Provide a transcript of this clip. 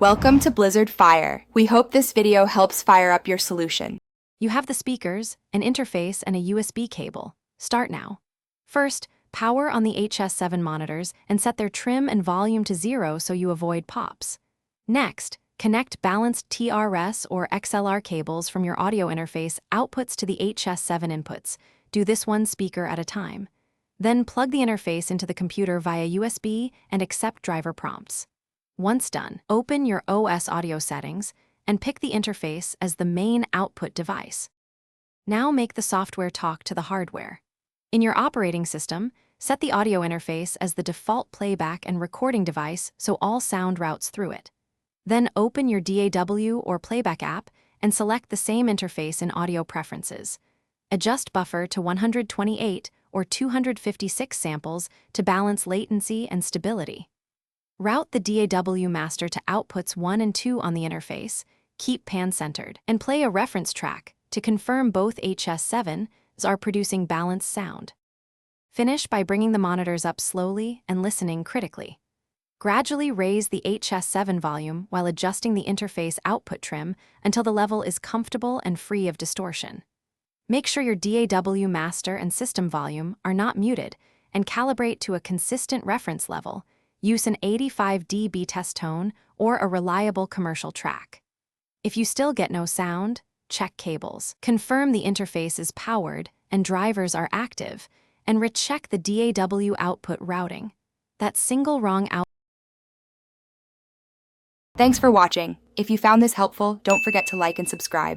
Welcome to Blizzard Fire. We hope this video helps fire up your solution. You have the speakers, an interface, and a USB cable. Start now. First, power on the HS7 monitors and set their trim and volume to 0 so you avoid pops. Next, connect balanced TRS or XLR cables from your audio interface outputs to the HS7 inputs. Do this one speaker at a time. Then plug the interface into the computer via USB and accept driver prompts. Once done, open your OS audio settings and pick the interface as the main output device. Now make the software talk to the hardware. In your operating system, set the audio interface as the default playback and recording device so all sound routes through it. Then open your DAW or playback app and select the same interface in Audio Preferences. Adjust buffer to 128 or 256 samples to balance latency and stability. Route the DAW master to outputs 1 and 2 on the interface, keep pan-centered, and play a reference track to confirm both HS7s are producing balanced sound. Finish by bringing the monitors up slowly and listening critically. Gradually raise the HS7 volume while adjusting the interface output trim until the level is comfortable and free of distortion. Make sure your DAW master and system volume are not muted and calibrate to a consistent reference level. Use an 85 dB test tone or a reliable commercial track. If you still get no sound, check cables. Confirm the interface is powered and drivers are active, and recheck the DAW output routing. That single wrong output. Thanks for watching. If you found this helpful, don't forget to like and subscribe.